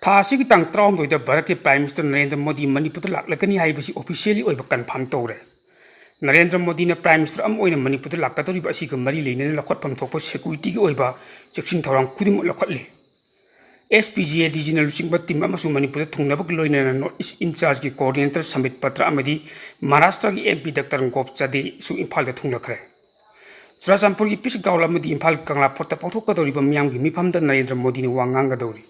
था असिगी तांग त्राउमदोइदा भारत के प्राइम मिनिस्टर नरेंद्र मोदी मणिपुर लाक्लकनी हाइबसी ऑफिशियली ओइबा कन्फर्म तौरे। नरेंद्र मोदी ने प्राइम मिनिस्टर मणिपुर लाक्कदोरिबा असिगा मरी लेनना लखटफम थोकपा सिक्यूरिटी की ओइबा चेक्सिन थौरांग खुदिमक लखटले। SPGA डिजिनल लुचिंगबा टीम अमसु मणिपुर थुंगनबक लोइनना नॉर्थ ईस्ट इंचार्ज की कोऑर्डिनेटर समित पत्र अमदी महाराष्ट्र की MP डॉक्टर गोपचादे सु इम्फाल थुंगलखरे। चुराचांपुर की पीस गाउल इम्फाल कंगला फोर्ट पांथोकदौरिबा मियामगी मिफमदा नरेंद्र मोदी ने वा ngaंगदौरी।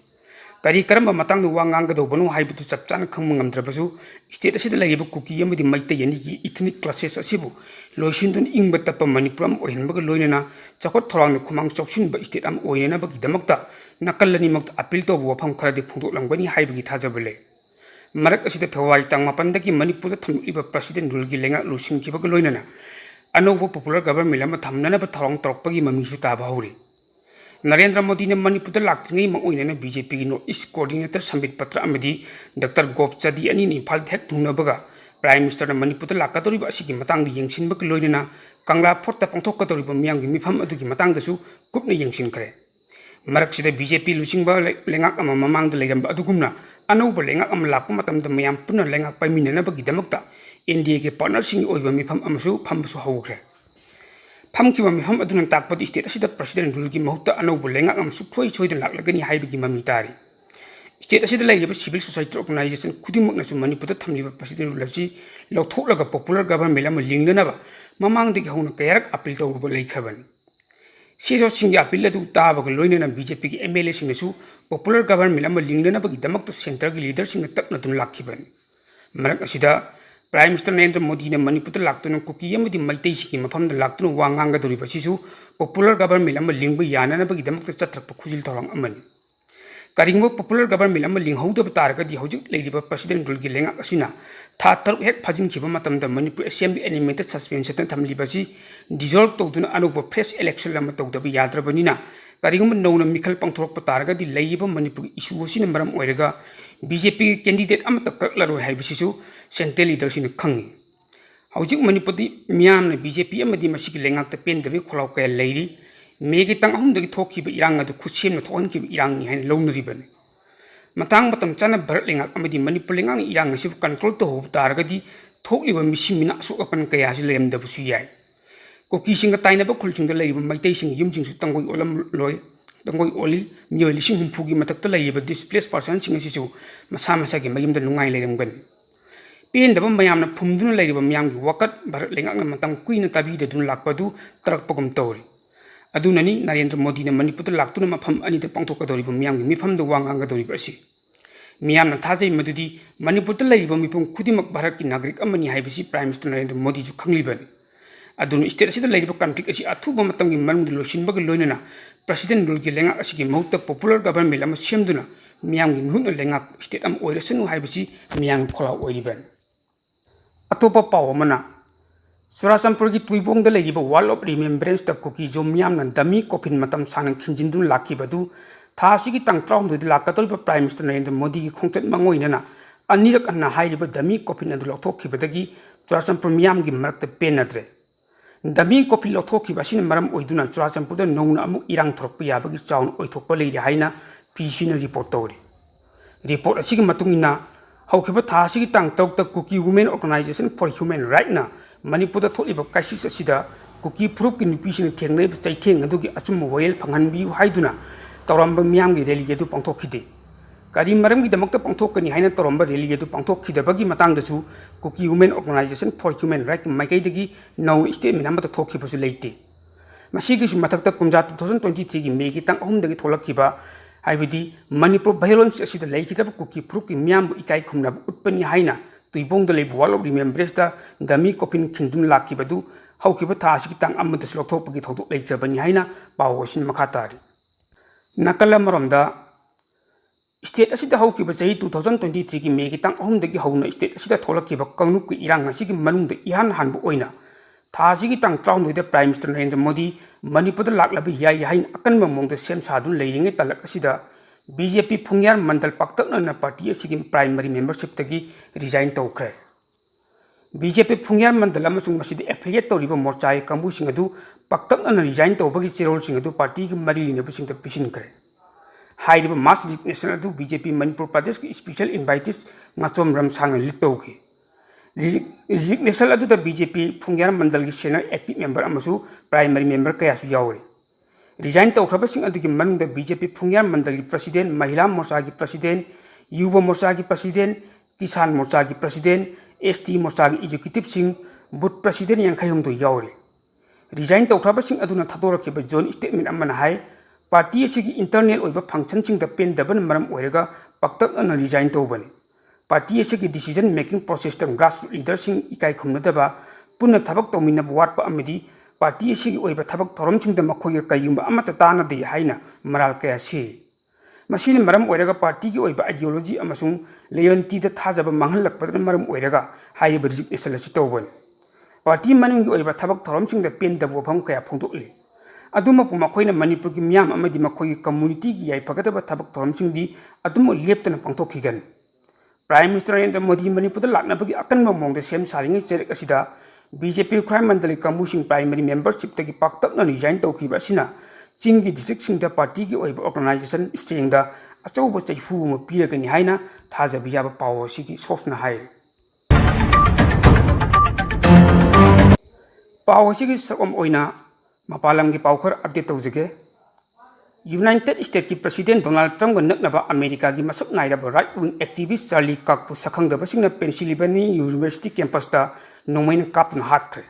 करी करम मतंग वा ngaंगदौबनो हाइबदु चपचान खंग ngamdrabasu स्टेट असिदा लैरिबा कुकी अमदी मैतैयनी की इथनिक क्लासेस असिबु लोइसिनदुन इंग तप मणिपुरम ओहिनबग लोइनना चखोट थोरांग खुमांग चौक्सिनबा स्टेट अम ओहिनबगीदमक्ता नकलनिमक अपील तौब वफम खरदि फोंदोकलंगबनी हाइबगी थाजबले। मरक असिदा फेब्रुवारी तांग 8 की मणिपुर थमलिबा प्रेसिडेंट रूल की लेंगा लुसिनखिबग लोइनना अनौब पॉपुलर गवर्नमेंट अमा थमननबा थोरांग तौरपगी ममिसु ताबा हौरी। नरेंद्र मोदी ने मणिपुर लाक्तिंगई मओइनना BJP की north east coordinator Samit Patra अमदी doctor गोपचादी अनि इम्फाल हेक थुंगनबगा प्राइम मिनिस्टर मणिपुर लाक्कदोरिबा असिगी मतांग येंसिनबक लोइनना कंगला फोर्ट पांथोकदोरिबा मियामगी मिफम अदुगी मतांगदसु कुपना येंसिनखरे। मरक्सिदा BJP लुचिंगबा लेंगाक अमा ममांगदा लैरंबा अदुगुमना अनौब लेंगाक अमा लाक्पा मतमदा मयाम पुनः लेंगाक पाइमिननबगीदमक्ता NDA के पार्टनरसिंग ओइबा मिफम अमसु फमबसु हौखरे। फमखिबा मिफम अदुना ताकपदि स्टेट असिदा प्रेसिडेंट रूल की महत्ता अनौब लेंगाक अमा सुखोइ सोइदन लाक्लगनी हाइबगी ममी तारी। स्टेट असिदा लैरिबा सिविल सोसाइटी ऑर्गेनाइजेशन खुदिमकनसु मणिपुर थमलिबा प्रेसिडेंट रूल असि लौथोकलगा पॉपुलर गवर्नमेंट अमा लिंगनबा ममांगदगी हौना कयारक अपील तौबा लैखरबनी। सेसोसिंग अपील अदु ताबगा लोइनना BJP की MLA सिंगसु पॉपुलर गवर्नमेंट अमा लिंगनबगीदमक्ता सेंटर की लीडर सिंग तकनदुन लाखिबनी। मरक असिदा प्राइम मिनिस्टर नरेंद्र मोदी ने मणिपुर लाक्तुना कुकी अमदी मैतैसिंगी मफमदा लाक्तुना वा ngaंगदोरिबसिसु पॉपुलर गवर्नमेंट अमा लिंगबा याननबगीदमक्ता चत्रकपा खुजिल थौरांग अमनी। करिंगबा पॉपुलर गवर्नमेंट अमा लिंगहौदब तारगदी हौजिक लैरिबा प्रेसिडेंट रूल की लेंगाक असिना था तरुक हेक फाजिनखिबा मतमदा मणिपुर असेंबली एनिमेटेड सस्पेंशन थमलिबसि डिजॉल्व तौदुना अनौबा फ्रेश इलेक्शन अमा तौदबा याद्रबनिना करिंगबा नौना मिखल पांथोरकपा तारगदी लैरिबा मणिपुर इशू असिना मरम ओइरगा BJP की कैंडिडेट अमता कक्लरोय हाइबसिसु सेंट्रल लीडरसिन खंगी। हौजिक मणिपुरदी मियामना BJP अमदी मसिगी लेंगाकता पेंदबे खोलाव कया लैरी मेगी तंग अहुमदगी थोखिबा इरांग अदु खुसेमना थोहनखिबा इरांगनि हाइना लौनरिबनि। मतांग मतम चाना भारत लेंगाक अमदी मणिपुर लेंगाक इरांग असिबु कंट्रोल तौहौब तारगदी थोकलिबा मिसि मिना असोक अपन कयासि लेमदबसु याय। कुकीसिंग ताइनबा खुलसिंगदा लैरिबा मैतैसिंग युमसिंगसु तंगोइ ओलम लोय तंगोइ ओली मियोय लिसिंग हुमफुगी मथक्ता लैरिबा डिस्प्लेस पर्सनसिंग असिसु मसा मसागी मयुमदा नुंगाइ लेरंगबनि। पेंदबा मयामना फुमदुना लैरिबा मियामगी वकत भारत लेंगाकना मतम कुइना ताबीददुना लाक्पदु तरकपगुम तौरी। अदुननी नरेंद्र मोदी ने मणिपुर लाक्तुना मफम अनिदा पांथोकदोरिबा मियामगी मिफमदा वा ngaंगदोरिबा असि मियामना थाजै मदुदी मणिपुर लैरिबा मिफम खुदिमक भारत की नागरिक अमनी हाइबसि प्राइम मिनिस्टर नरेंद्र मोदी जु खंगलिबनि। अदुन स्टेट असिदा लैरिबा कॉन्फ्लिक्ट असिअथुबा मतमगी मनुंगदा लोसिनबगा लोइनना प्रेसिडेंट रूल की लेंगाक असिगी महत्ता पॉपुलर गवर्नमेंट अमा सेमदुना मियामगी मिहुतना लेंगाक स्टेट अमा ओइरसनु हाइबसि मियाम खोलाव ओइरिबनि। अतोपा पाव अमना चुराचांपुर की तुइबोंग लेरिबा wall of remembrance the Kuki Zo मियामना डमी कोफिन मतम सानंग खिंजिनदुन लाखिबदु थासिगी तंग 13 लाक्कदोरिबा प्राइम मिनिस्टर नरेंद्र मोदी की खोंचत मंगोइनना अनिरक अन्ना हाइरिबा डमी कोफिन अदु लौथोखिबदगी चुराचांपुर मियामगी मरक्ता पेनद्रे। डमी कोफिन लौथोखिबसिना मरम ओइदुना चुराचांपुरदा नौना अमुक इरांग थोरकपा याबगी चाउन ओइथोकपा लैरि हाइना PCना रिपोर्ट तौरी। रिपोर्ट असिगी मतुंगिना हौखिबा थासिगी तंग 6 Kuki women organisation for human right Manipur थोलिबा क्राइसिस असिदा कुकी फुरुप की नुपीसिन थेंगनैब चैथेंग अदुगी अचुम वयेल फंगनबियु हाइदुना तौरंबा मियामगी रैली अदु पांथोखिदे। करी मरमगीदमक्ता पांथोकनी हाइना तौरंबा रैली अदु पांथोखिदबगी मतांगदसु Kuki women organisation for human right माइकैदगी नौ स्टेटमेंट अमता थोखिबसु लैते। मसिगिसु मथक्ता कुमजा 2023 की मेगी तंग 3 दगी थोलखिबा हाइबदी मणिपुर वायलेंस असिदा लैखिदबा कुकी फुरुप की मियामबु इकाई खुमनाब उत्पनि हाइना तुइबोंग लेब wall of remembrance the dummy coffin खिंदुन लाखिबदु हौखिबा थासिगी तंग अमदसु लौथोकपगी थौदोक लैखरबनि हाइना पावसिन मखा तारी। नकल अमरमदा स्टेट असिदा हौखिबा चही 2023 की मेगी तंग 3 दगी हौना स्टेट असिदा थोलखिबा कांगनुक इरांग असिगी मनुंगदा इहान हानबु ओइना थासिगी तंग 13 प्राइम मिनिस्टर नरेंद्र मोदी मणिपुर लाक्लबा याय हाइन अकनबा मोंगदा सेम सादुन लैरिङै तलक असिदा BJP फुंग्यार मंडल पाक्तकना पार्टी असिगी प्राइमरी मेंबरशिप तगी रिजाइन तौखरे। BJP फुंग्यार मंडल अमसुंग मसिदा एफिलिएट तौरिबा मोर्चाई कांबुसिंग अदु पाक्तकना रिजाइन तौबगी चेरोलसिंग अदु पार्टी की मरी लिनबसिंगदा पिसिनखरे। हाइरिब मास रिजिग्नेशन अदु बीजेपी मनपुर प्रदेश की स्पेशल इनवाइटिस माचोम रमसांग लिटौगी रिजिग्नेशन अदु बीजेपी फुंग्यार मंडल की सेनियर एक्टिव मेंबर अमसु प्राइमरी मेंबर कयासु यावरे रिजाइन तौखरबसिंग अदुगी मनुंगदा बीजेपी फुंग्यार मंडल की प्रेसिडेंट महिला मोर्चा की प्रेसिडेंट युवा मोर्चा की प्रेसिडेंट किसान मोर्चा की प्रेसिडेंट एसटी मोर्चा की एग्जीक्यूटिव सिंह बूथ प्रेसिडेंट यांखाइहुमदो यावरे रिजाइन तौखरबसिंग अदुना थादोरखिबा जोन स्टेटमेंट अमना हाय पार्टी की इंटरनल फंक्शन पेंदबन मरम ओइरगा पक्तकना रिजाइन तौबनी पार्टी की decision making process grass leader इकाई खुमनदबा पुनः थबक तौमिनब वाटपा अमदी पार्टी की थबक थौरमसिंगद मखोय कईगुंबा अमत तानदे हाइना मराल कया से मसीन मरम ओइरगा पार्टी की आइडियोलॉजी अमसुंग लेयनटीद थाजब मांगहलकपदन मरम ओइरगा हाइब रिजिग्नेशन असि तौबनी पार्टी मनुंगी ओइबा थबक थौरमसिंगद पेंदब वफम कया फोंदोकले अदुमपु मखोइना मणिपुर की मियाम अमदी मखोई कम्युनिटी की याइफगदब थबक थौरमसिंगदी अदुम लेप्तना पांथोखिगन प्राइम मिनिस्टर नरेंद्र मोदी मणिपुर लाक्नबगी अकनबा मोंगद सेम सारिङै चेरेक असिदा बीजेपी खुराई मंडल कामुसिंग प्राइमरी मेंबरशिप तगी पाक्तकना रिजाइन तौखिबा असिना चिंगी डिस्ट्रिक्ट पार्टी की ऑर्गेनाइजेशन स्ट्रेंग अचौब चैफू अमा पीरगनी हाइना थाजब याबा पाव असिगी सोर्सना हाय पाव असिगी सकम ओइना मपालम की पाउखर अपडेट तौजगे यूनाइटेड स्टेट की प्रेसिडेंट डोनाल्ड ट्रम्प का नकनबा अमेरिका की मसक नाइरब राइट विंग एक्टिविस्ट चार्ली काकपु सखंगदबसिंगना पेंसिल्वेनिया यूनिवर्सिटी कैंपसता नोमैन कापन हाटख्रे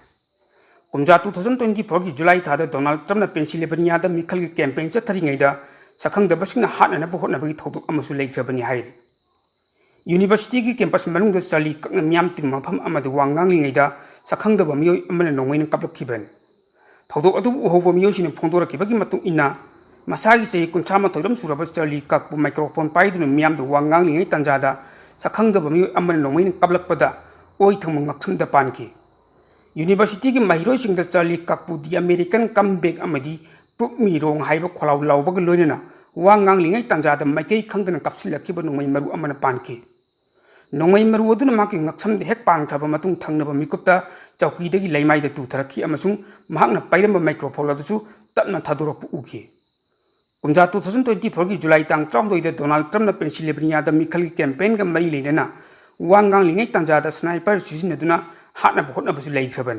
कुमजा 2024 की जुलाई थादा डोनाल्ड ट्रम्पना पेंसिल्वेनियादा मिखल की कैंपेन चथरिङैदा सखंगदबसिंगना हाटनब होटनबगी थौदोक अमसु लेख्रबनी हाइरे यूनिवर्सिटी की कैंपस मनुंगदा चार्ली काकना मियाम तिन मफम अमद वांगांगलिङैदा सखंगदब मियोय अमना नोमैन कापलखिबन थौदोक अदु उहौबा मियोसिन फोंदोरखिबगी मतुंग इन्ना मसागी चही 38 सूरब चार्ली काकपु माइक्रोफोन पाइदुना मियामद वांगांगलिङै तंजादा सखंगदब मियोय अमना नोमैन कापलकपदा ओइ थंग ngakthangda पानखि यूनिवर्सिटी की महिरोइसिंगदा चार्ली काकपु दि अमेरिकन कमबैक अमदी प्रुप मीरोंग हाइब खोलाव लावबग लोइनना वांगांगलिङै तंजादा माइकै खंगदना कापसिलखिबा नोंमै मरु अमना पानखि नोंमै मरु अदुना माकी ngaksamda हेक पानखबा मतुंग थंगनबा मिकुप्ता चौकीदगी लैमाइदा तुथरखि अमसुंग महाकना पाइरम माइक्रोफोन अदुसु तपना थादोरप उखि कुमजा 2024 की जुलाई तांग 13 डोनाल्ड ट्रम्पना पेंसिल्वेनियादा मिखल की कैंपेन का मरी लेना वांगांगलिङै तंजादा स्नाइपर सिजिनदुना हाटनब होटनबसु लेख्रबन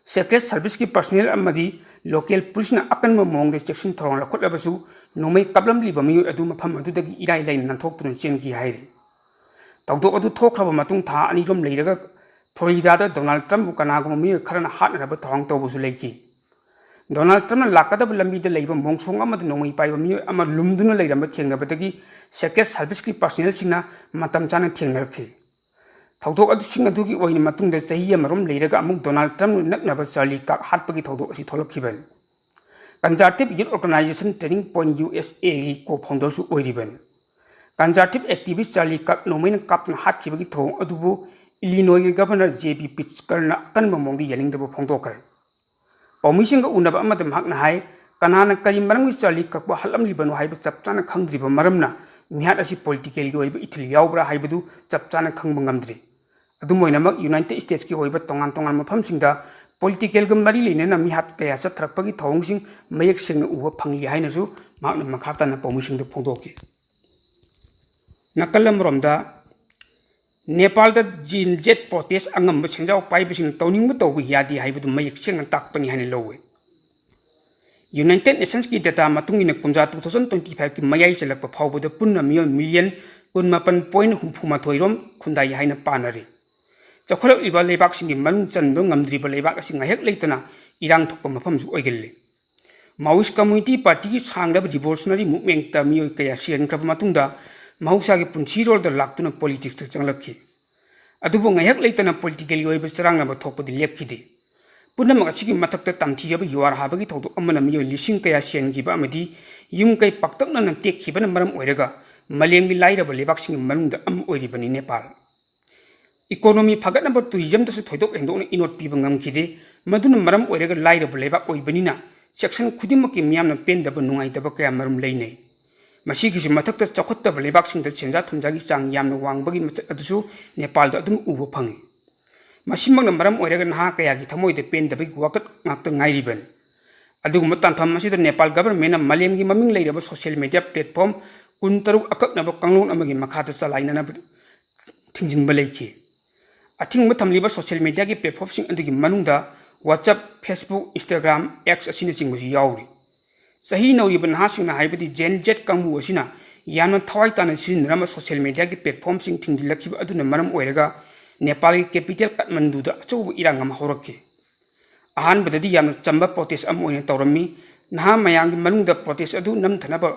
सेक्रेट सर्विस की पर्सनल अमदी लोकल पुलिसना अकनब मोंगद चेक्सिन थौरंग लखोटलबसु नोमै कपलमलिबा मियोय अदु मफम अदुदगी इराय लाइन नंथोक्तुना चेनगी हाइरे तौदोक अदु थोख्रबा मतुंग था अनिरोम लेरगा फ्लोरिडादा डोनाल्ड ट्रम्प कनागुम मियोय खरना हाटनब थौरंग तौबसु लेखि डोनाल्ड ट्रम्पना लाकदब लंबीदा लेबा मोंगसोंग अमद नोमै पाइबा मियोय अमा लुमदुना लेरम थेंगनबदगी सेक्रेट सर्विस की पर्सनल सिंगना मतम चाना थेंगनरखि थौदोक अदुसिंग अदुगी ओइना मतुंगदा चही अमरोम लेरगा अमुक डोनाल्ड ट्रम्प नकनब चार्ली काक हाटपगी थौदोक असि थोलखिबन conservative youth organisation training point USA की को फाउंडरसु ओइरिबन कंजर्वेटिव एक्टिविस्ट चार्ली काक नोमैन कापन हाटखिबगी थौं अदुबु इलिनॉय की गवर्नर JB पिट्सकरना अकनब मोंगदी यलिंगदब फोंदोकर पौमिसिंग उनब अमद महाकना हाय कनाना करी मरंगि चार्ली काकबु हलमलिबनो हाइब चपचाना खंगद्रिब मरमना मिहात असि पॉलिटिकल की ओइब इथिल यावब्रा हाइबदु चपचाना खंगब ngamdri अदुमोइनमक यूनाइटेड स्टेट्स की ओइब तोंगान तोंगान मफमसिंगदा पॉलिटिकल ग मरी लेनेना मिहात कया चथरपगी थौंगसिंग मयक सेंग उब फंगली हाइनसु माकना मखाताना पौमिसिंगद फोंदोकी नकलमरोमदा नेपाल जीन जेट प्रोटेस्ट अंगम सेंजाव पाइबसिंग तौनिंग तौब यादी हाइबदु मयक सेंग ताकपनी हाइने लौवे यूनाइटेड नेशंस की डेटा मतुंगिन कुमजा 2025 की मयाई चलक फाउबद पुन्ना मिलियन मिलियन 19.64 रोम खुंदाई हाइना पानरी चखलइबा लेबाकसिंगी मनुंग चंदो ngamdriba लेबाक असि ngahek leitana irang thokpa mafamsu oigelle Maoist Community Party की सांगदब रिवोल्यूशनरी मूवमेंट ता मियोय कया सियनख्रब मतुंगदा mahausa की पुंसी रोल दा लाक्तुना पॉलिटिक्स चंगलखि अदुबु ngahek leitana पॉलिटिकल ओइब चरांगना थोकपदि लेपखिदि पुनम असिगी मथक्ता तमथियब युवार हाबगी थौदो अमना मियोय लिसिंग कया सियनगिबा अमदि युम कै पक्तकना टेक्खिबन मरम ओइरगा मलेमगी लाइरब लेबाकसिंग मनुंगदा अम ओइरिबनि नेपाल इकोनॉमी फगटनब टूरिज्म दसु थोइदोक हेंदोन इनोट पीब ngamखिदे मदुन मरम ओइरगा लाइरब लेबाक ओइबनिना सेक्शन खुदिमकी मियामना पेंदब नुंगाइदब कया मरम लेइनै मसीगिसु मथक्ता चखत्तब लेबाकसिंग द सेंजा थुमजागी चांग यामना वांगबगी मचत अदुसु नेपाल द अदुम उबो फंगी मसिमंगना मरम ओइरगा नहा कयागी थमोइदे पेंदबगी वाकत ngakta ngairiban ꯑꯗꯨꯒꯨꯝꯕ ꯇꯥꯟꯐꯝ ꯑꯁꯤꯗ ꯅꯦꯄꯥꯜ ꯒꯚꯔꯟꯃꯦꯟꯠꯅ ꯃꯥꯂꯦꯝꯒꯤ ꯃꯃꯤꯡ ꯂꯩꯔꯕ ꯁꯣꯁꯤꯌꯦꯜ ꯃꯤꯗꯤꯌꯥ ꯄ꯭ꯂꯦꯠꯐꯣꯔꯝ 13 ꯑꯀꯛꯅꯕ ꯀꯥꯡꯂꯣꯟ ꯑꯃꯒꯤ ꯃꯈꯥꯗ ꯆꯂꯥꯏꯅꯅꯕ ꯊꯤꯡꯖꯤꯟꯕ ꯂꯩꯈꯤ꯫ ꯑꯊꯤꯡꯕ ꯊꯝꯂꯤꯕ ꯁꯣꯁꯤꯌꯦꯜ ꯃꯤꯗꯤꯌꯥꯒꯤ ꯄ꯭ꯂꯦꯠꯐꯣꯔꯝꯁꯤꯡ ꯑꯗꯨꯒꯤ ꯃꯅꯨꯡꯗ WhatsApp, Facebook, Instagram, X ꯑꯁꯤꯅꯆꯤꯡꯕꯁꯨ ꯌꯥꯎꯔꯤ꯫ ꯆꯍꯤ ꯅꯧꯔꯤꯕ ꯅꯍꯥꯁꯤꯡꯅ ꯍꯥꯏꯕꯗꯤ ꯖꯦꯟ ꯖꯦꯠ ꯀꯥꯡꯕꯨ ꯑꯁꯤꯅ ꯌꯥꯝꯅ ꯊꯋꯥꯏ ꯇꯥꯅ ꯁꯤꯖꯤꯟꯅꯔꯝꯕ ꯁꯣꯁꯤꯌꯦꯜ ꯃꯤꯗꯤꯌꯥꯒꯤ ꯄ꯭ꯂꯦꯠꯐꯣꯔꯝꯁꯤꯡ ꯊꯤꯡꯖꯤꯜꯂꯛꯈꯤꯕ ꯑꯗꯨꯅ ꯃꯔꯝ ꯑꯣꯏꯔꯒ ꯅꯦꯄꯥꯜꯒꯤ ꯀꯦꯄꯤꯇꯦꯜ ꯀꯥꯊꯃꯟꯗꯨꯗ ꯑꯆꯧꯕ ꯏꯔꯥꯡ ꯑꯃ ꯍꯧꯔꯛꯈꯤ꯫ ꯑꯍꯥꯟꯕꯗꯗꯤ ꯌꯥꯝꯅ ꯆꯝꯕ ꯄ꯭ꯔꯣꯇꯦꯁ ꯑꯃ ꯑꯣꯏꯅ ꯇꯧꯔꯝꯃꯤ꯫ ꯅꯍꯥ ꯃꯌꯥꯝꯒꯤ ꯃꯅꯨꯡꯗ ꯄ꯭ꯔꯣꯇꯦꯁ ꯑꯗꯨ ꯅꯝꯊꯅꯕ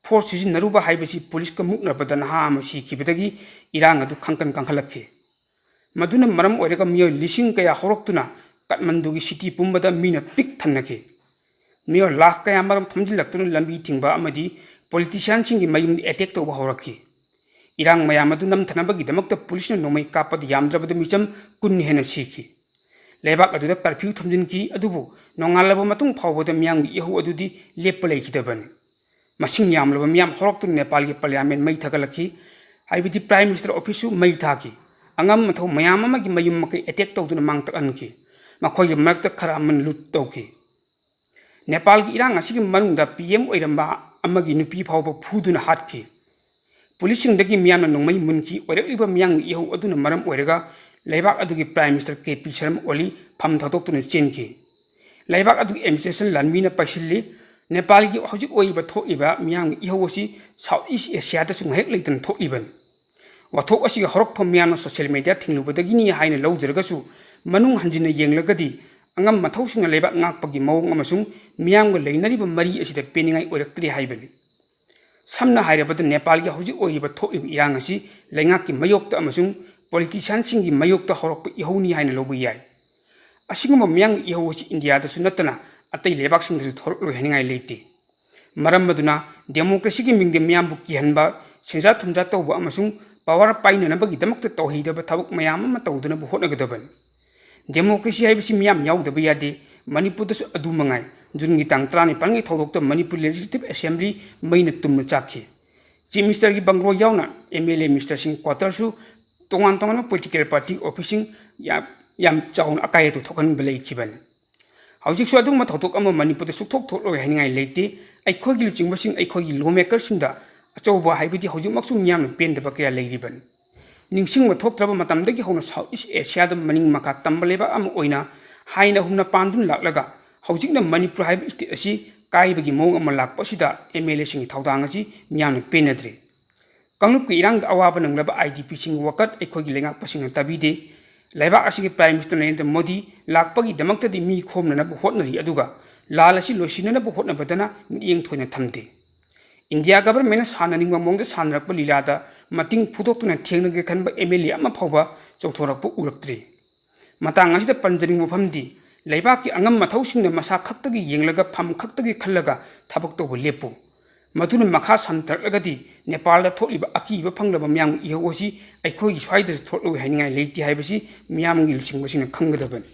ꯐꯣꯔꯁ ꯁꯤꯖꯤꯟꯅꯔꯨꯕ ꯍꯥꯏꯕꯁꯤ ꯄꯨꯂꯤꯁꯀ ꯃꯨꯛꯅꯕꯗ ꯅꯍꯥ ꯑꯃ ꯁꯤꯈꯤꯕꯗꯒꯤ ꯏꯔꯥꯡ ꯑꯗꯨ ꯈꯪꯀꯟ ꯀꯟꯈꯠꯂꯛꯈꯤ꯫ ꯃꯗꯨꯅ ꯃꯔꯝ ꯑꯣꯏꯔꯒ ꯃꯤꯑꯣꯏ ꯂꯤꯁꯤꯡ ꯀꯌꯥ ꯍꯧꯔꯛꯇꯨꯅ ꯀꯥꯊꯃꯟꯗꯨꯒꯤ ꯁꯤꯇꯤ ꯄꯨꯝꯕꯗ ꯃꯤꯅ ꯄꯤꯛ ꯊꯟꯅꯈꯤ꯫ ꯃꯤꯑꯣꯏ ꯂꯥꯈ ꯀꯌꯥ ꯃꯔꯝ ꯊꯝꯖꯤꯜꯂꯛꯇꯨꯅ ꯂꯝꯕꯤ ꯊꯤꯡꯕ ꯑꯃꯗꯤ ꯄꯣꯂꯤꯇꯤꯁꯤꯌꯥꯟꯁꯤꯡꯒꯤ ꯃꯌꯨꯝꯗ ꯑꯦꯇꯦꯛ ꯇꯧꯕ ꯍꯧꯔꯛꯈꯤ꯫ ꯏꯔꯥꯡ ꯃꯌꯥꯝ ꯑꯗꯨ ꯅꯝꯊꯅꯕꯒꯤꯗꯃꯛꯇ ꯄꯨꯂꯤꯁꯅ ꯅꯣꯡꯃꯩ ꯀꯥꯞꯄꯗ ꯌꯥꯝꯗ꯭ꯔꯕꯗ ꯃꯤꯆꯝ 10 ꯍꯦꯟꯅ ꯁꯤꯈꯤ꯫ ꯂꯩꯕꯥꯛ ꯑꯗꯨꯗ ꯀꯔꯐ꯭ꯌꯨ ꯊꯝꯖꯤꯟꯈꯤ, ꯑꯗꯨꯕꯨ ꯅꯣꯡꯉꯥꯜꯂꯕ ꯃꯇꯨꯡ ꯐꯥꯎꯕꯗ ꯃꯤꯌꯥꯝꯒꯤ ꯏꯍꯧ ꯑꯗꯨꯗꯤ ꯂꯦꯞꯄ ꯂꯩꯈꯤꯗꯕꯅꯤ꯫ ꯃꯁꯤꯡ ꯌꯥꯝꯂꯕ ꯃꯤꯌꯥꯝ ꯍꯧꯔꯛꯇꯨꯅ ꯅꯦꯄꯥꯜꯒꯤ ꯄꯥꯔꯂꯤꯌꯥꯃꯦꯟꯠ ꯃꯩ ꯊꯥꯒꯠꯂꯛꯈꯤ, ꯍꯥꯏꯕꯗꯤ ꯄ꯭ꯔꯥꯏꯝ ꯃꯤꯅꯤꯁꯇꯔ ꯑꯣꯐꯤꯁꯁꯨ ꯃꯩ ꯊꯥꯈꯤ꯫ ꯑꯉꯝ ꯃꯊꯧ ꯃꯌꯥꯝ ꯑꯃꯒꯤ ꯃꯌꯨꯝ ꯃꯀꯩ ꯑꯦꯇꯦꯛ ꯇꯧꯗꯨꯅ ꯃꯥꯡꯇꯛꯍꯟꯈꯤ꯫ ꯃꯈꯣꯏꯒꯤ ꯃꯔꯛꯇ ꯈꯔ ꯑꯃꯅ ꯂꯨꯠ ꯇꯧꯈꯤ꯫ ꯅꯦꯄꯥꯜꯒꯤ ꯏꯔꯥꯡ ꯑꯁꯤꯒꯤ ꯃꯅꯨꯡꯗ PM ꯑꯣꯏꯔꯝꯕ ꯑꯃꯒꯤ ꯅꯨꯄꯤ ꯐꯥꯎꯕ ꯐꯨꯗꯨꯅ ꯍꯥꯠꯈꯤ꯫ ꯄꯨꯂꯤꯁꯁꯤꯡꯗꯒꯤ ꯃꯤꯌꯥꯝꯅ ꯅꯣꯡꯃꯩ ꯃꯨꯟꯈꯤ꯫ ꯑꯣꯏꯔꯛꯂꯤꯕ ꯃꯤꯌꯥꯝꯒꯤ ꯏꯍꯧ ꯑꯗꯨꯅ ꯃꯔꯝ ꯑꯣꯏꯔꯒ ꯂꯩꯕꯥꯛ ꯑꯗꯨꯒꯤ ꯄ꯭ꯔꯥꯏꯝ ꯃꯤꯅꯤꯁꯇꯔ KP ꯁꯔꯃ ꯑꯣꯂꯤ ꯐꯝ ꯊꯥꯗꯣꯛꯇꯨꯅ ꯆꯦꯟꯈꯤ꯫ ꯂꯩꯕꯥꯛ ꯑꯗꯨꯒꯤ ꯑꯦꯗꯃꯤꯅꯤꯁꯇ꯭ꯔꯦꯁꯟ ꯂꯥꯟꯃꯤꯅ ꯄꯥꯏꯁꯤꯜꯂꯤ꯫ ꯅꯦꯄꯥꯜꯒꯤ ꯍꯧꯖꯤꯛ ꯑꯣꯏꯔꯤꯕ ꯊꯣꯛꯂꯤꯕ ꯃꯤꯌꯥꯝꯒꯤ ꯏꯍꯧ ꯑꯁꯤ ꯁꯥꯎꯠ ꯏꯁ ꯑꯦꯁꯤꯌꯥꯗꯁꯨ ꯉꯍꯦꯛ ꯂꯩꯇꯅ ꯊꯣꯛꯂꯤꯕꯅꯤ꯫ ꯋꯥꯊꯣꯛ ꯑꯁꯤꯒꯤ ꯍꯧꯔꯛꯐꯝ ꯃꯤꯌꯥꯝꯅ ꯁꯣꯁꯤꯌꯦꯜ ꯃꯤꯗꯤꯌꯥ ꯊꯤꯡꯂꯨꯕꯗꯒꯤꯅꯤ ꯍꯥꯏꯅ ꯂꯧꯖꯔꯒꯁꯨ ꯃꯅꯨꯡ ꯍꯟꯖꯤꯟꯅ ꯌꯦꯡꯂꯒꯗꯤ ꯑꯉꯝ ꯃꯊꯧꯁꯤꯡꯅ ꯂꯩꯕꯥꯛ ꯉꯥꯛꯄꯒꯤ ꯃꯑꯣꯡ ꯑꯃꯁꯨꯡ ꯃꯤꯌꯥꯝꯒ ꯂꯩꯅꯔꯤꯕ ꯃꯔꯤ ꯑꯁꯤꯗ ꯄꯦꯟꯅꯤꯡꯉꯥꯏ ꯑꯣꯏꯔꯛꯇ꯭ꯔꯦ ꯍꯥꯏꯕꯅꯤ꯫ ꯁꯝꯅ ꯍꯥꯏꯔꯕꯗ ꯅꯦꯄꯥꯜꯒꯤ ꯍꯧꯖꯤꯛ ꯑꯣꯏꯔꯤꯕ ꯊꯣꯛꯂꯤꯕ ꯏꯔꯥꯡ ꯑꯁꯤ ꯂꯩꯉꯥꯛꯀꯤ ꯃꯥꯌꯣꯛꯇ ꯑꯃꯁꯨꯡ ꯄꯣꯂꯤꯇꯤꯁꯤꯌꯥꯟꯁꯤꯡꯒꯤ ꯃꯥꯌꯣꯛꯇ ꯍꯧꯔꯛꯄ ꯏꯍꯧꯅꯤ ꯍꯥꯏꯅ ꯂꯧꯕ ꯌꯥꯏ꯫ ꯑꯁꯤꯒꯨꯝꯕ ꯃꯤꯌꯥꯝꯒꯤ ꯏꯍꯧ ꯑꯁꯤ ꯏꯟꯗꯤꯌꯥꯗꯁꯨ ꯅꯠꯇꯅ ꯑꯇꯩ ꯂꯩꯕꯥꯛꯁꯤꯡꯗꯁꯨ ꯊꯣꯛꯂꯛꯂꯣꯏ ꯍꯥꯏꯅꯤꯡꯉꯥꯏ ꯂꯩꯇꯦ꯫ ꯃꯔꯝ ꯑꯗꯨꯅ ꯗꯦꯃꯣꯀ꯭ꯔꯦꯁꯤꯒꯤ ꯃꯤꯡꯗ ꯃꯤꯌꯥꯝꯕꯨ ꯀꯤꯍꯟꯕ, ꯁꯦꯟꯖꯥ ꯊꯨꯝꯖꯥ ꯇꯧꯕ ꯑꯃꯁꯨꯡ ꯄꯥꯋꯔ ꯄꯥꯏꯅꯅꯕꯒꯤꯗꯃꯛꯇ ꯇꯧꯍꯩꯗꯕ ꯊꯕꯛ ꯃꯌꯥꯝ ꯑꯃ ꯇꯧꯗꯅꯕ ꯍꯣꯠꯅꯒꯗꯕꯅꯤ꯫ ꯗꯦꯃꯣꯀ꯭ꯔꯦꯁꯤ ꯍꯥꯏꯕꯁꯤ ꯃꯤꯌꯥꯝ ꯌꯥꯎꯗꯕ ꯌꯥꯗꯦ꯫ ꯃꯅꯤꯄꯨꯔꯗꯁꯨ ꯑꯗꯨ ꯃꯉꯥꯏ꯫ ꯖꯨꯟꯒꯤ ꯇꯥꯡ 19ꯒꯤ ꯊꯧꯗꯣꯛꯇ ꯃꯅꯤꯄꯨꯔ ꯂꯦꯖꯤꯁꯂꯦꯇꯤꯚ ꯑꯦꯁꯦꯝꯕ꯭ꯂꯤ ꯃꯩꯅ ꯇꯨꯝꯅ ꯆꯥꯛꯈꯤ꯫ ꯆꯤꯐ ꯃꯤꯅꯤꯁꯇꯔꯒꯤ ꯕꯪꯒ꯭ꯂꯣ ꯌꯥꯎꯅ MLA ꯃꯤꯅꯤꯁꯇꯔꯁꯤꯡ ꯀ꯭ꯋꯥꯇꯔꯁꯨ ꯇꯣꯉꯥꯟ ꯇꯣꯉꯥꯟꯕ ꯄꯣꯂꯤꯇꯤꯀꯦꯜ ꯄꯥꯔꯇꯤ ꯑꯣꯐꯤꯁꯁꯤꯡ ꯌꯥꯝ ꯆꯥꯎꯅ ꯑꯀꯥꯏ ꯑꯇꯣꯏ ꯊꯣꯛꯍꯟꯕ ꯂꯩꯈꯤꯕꯅꯤ꯫ ꯍꯧꯖꯤꯛꯁꯨ ꯑꯗꯨꯒꯨꯝꯕ ꯊꯧꯗꯣꯛ ꯑꯃ ꯃꯅꯤꯄꯨꯔꯗ ꯁꯨꯛꯊꯣꯛ ꯊꯣꯛꯂꯣꯏ ꯍꯥꯏꯅꯤꯡꯉꯥꯏ ꯂꯩꯇꯦ꯫ ꯑꯩꯈꯣꯏꯒꯤ ꯂꯨꯆꯤꯡꯕꯁꯤꯡ, ꯑꯩꯈꯣꯏꯒꯤ ꯂꯣꯃꯦꯀꯔꯁꯤꯡꯗ ꯑꯆꯧꯕ ꯍꯥꯏꯕꯗꯤ ꯍꯧꯖꯤꯛꯃꯛꯁꯨ ꯃꯤꯌꯥꯝꯅ ꯄꯦꯟꯗꯕ ꯀꯌꯥ ꯂꯩꯔꯤꯕꯅꯤ꯫ ꯅꯤꯡꯁꯤꯡꯕ ꯊꯣꯛꯇ꯭ꯔꯕ ꯃꯇꯝꯗꯒꯤ ꯍꯧꯅ ꯁꯥꯎꯠ ꯏꯁ ꯑꯦꯁꯤꯌꯥꯗ ꯃꯅꯤꯡ ꯃꯈꯥ ꯇꯝꯕ ꯂꯩꯕꯥꯛ ꯑꯃ ꯑꯣꯏꯅ ꯍꯥꯏꯅ ꯍꯨꯝꯅ ꯄꯥꯟꯗꯨꯅ ꯂꯥꯛꯂꯒ ꯍꯧꯖꯤꯛꯅ ꯃꯅꯤꯄꯨꯔ ꯍꯥꯏꯕ ꯁ꯭ꯇꯦꯠ ꯑꯁꯤ ꯀꯥꯏꯕꯒꯤ ꯃꯑꯣꯡ ꯑꯃ ꯂꯥꯛꯄ ꯑꯁꯤꯗ MLAꯁꯤꯡꯒꯤ ꯊꯧꯗꯥꯡ ꯑꯁꯤ ꯃꯤꯌꯥꯝꯅ ꯄꯦꯟꯅꯗ꯭ꯔꯦ꯫ ꯀꯥꯡꯂꯨꯞꯀꯤ ꯏꯔꯥꯡꯗ ꯑꯋꯥꯕ ꯅꯪꯂꯕ IDPꯁꯤꯡꯒꯤ ꯋꯥꯀꯠ ꯑꯩꯈꯣꯏꯒꯤ ꯂꯩꯉꯥꯛꯄꯁꯤꯡꯅ ꯇꯥꯕꯤꯗꯦ꯫ ꯂꯩꯕꯥꯛ ꯑꯁꯤꯒꯤ ꯄ꯭ꯔꯥꯏꯝ ꯃꯤꯅꯤꯁꯇꯔ ꯅꯔꯦꯟꯗ꯭ꯔ ꯃꯣꯗꯤ ꯂꯥꯛꯄꯒꯤꯗꯃꯛꯇꯗꯤ ꯃꯤ ꯈꯣꯝꯅꯅꯕ ꯍꯣꯠꯅꯔꯤ, ꯑꯗꯨꯒ ꯂꯥꯜ ꯑꯁꯤ ꯂꯣꯏꯁꯤꯟꯅꯅꯕ ꯍꯣꯠꯅꯕꯗꯅ ꯃꯤꯠꯌꯦꯡ ꯊꯣꯏꯅ ꯊꯝꯗꯦ꯫ ꯏꯟꯗꯤꯌꯥ ꯒꯚꯔꯟꯃꯦꯟꯠꯅ ꯁꯥꯟꯅꯅꯤꯡꯕ ꯃꯑꯣꯡꯗ ꯁꯥꯟꯅꯔꯛꯄ ꯂꯤꯂꯥꯗ ꯃꯇꯤꯡ ꯐꯨꯗꯣꯛꯇꯨꯅ ꯊꯦꯡꯅꯒꯦ ꯈꯟꯕ MLA ꯑꯃ ꯐꯥꯎꯕ ꯆꯣꯡꯊꯣꯔꯛꯄ ꯎꯔꯛꯇ꯭ꯔꯤ꯫ ꯃꯇꯥꯡ ꯑꯁꯤꯗ ꯄꯟꯖꯅꯤꯡꯕ ꯋꯥꯐꯝꯗꯤ ꯂꯩꯕꯥꯛꯀꯤ ꯑꯉꯝ ꯃꯊꯧꯁꯤꯡꯅ ꯃꯁꯥ ꯈꯛꯇꯒꯤ ꯌꯦꯡꯂꯒ ꯐꯝ ꯈꯛꯇꯒꯤ ꯈꯜꯂꯒ ꯊꯕꯛ ꯇꯧꯕ ꯂꯦꯞꯄꯨ꯫ ꯃꯗꯨꯅ ꯃꯈꯥ ꯁꯝꯊꯔꯛꯂꯒꯗꯤ ꯅꯦꯄꯥꯜꯗ ꯊꯣꯛꯂꯤꯕ ꯑꯀꯤꯕ ꯐꯪꯂꯕ ꯃꯤꯌꯥꯝꯒꯤ ꯏꯍꯧ ꯑꯁꯤ ꯑꯩꯈꯣꯏꯒꯤ ꯁ꯭ꯋꯥꯏꯗꯁꯨ ꯊꯣꯛꯂꯣꯏ ꯍꯥꯏꯅꯤꯡꯉꯥꯏ ꯂꯩꯇꯦ ꯍꯥꯏꯕꯁꯤ ꯃꯤꯌꯥꯝꯒꯤ ꯂꯨꯆꯤꯡꯕꯁꯤꯡꯅ ꯈꯪꯒꯗꯕꯅꯤ꯫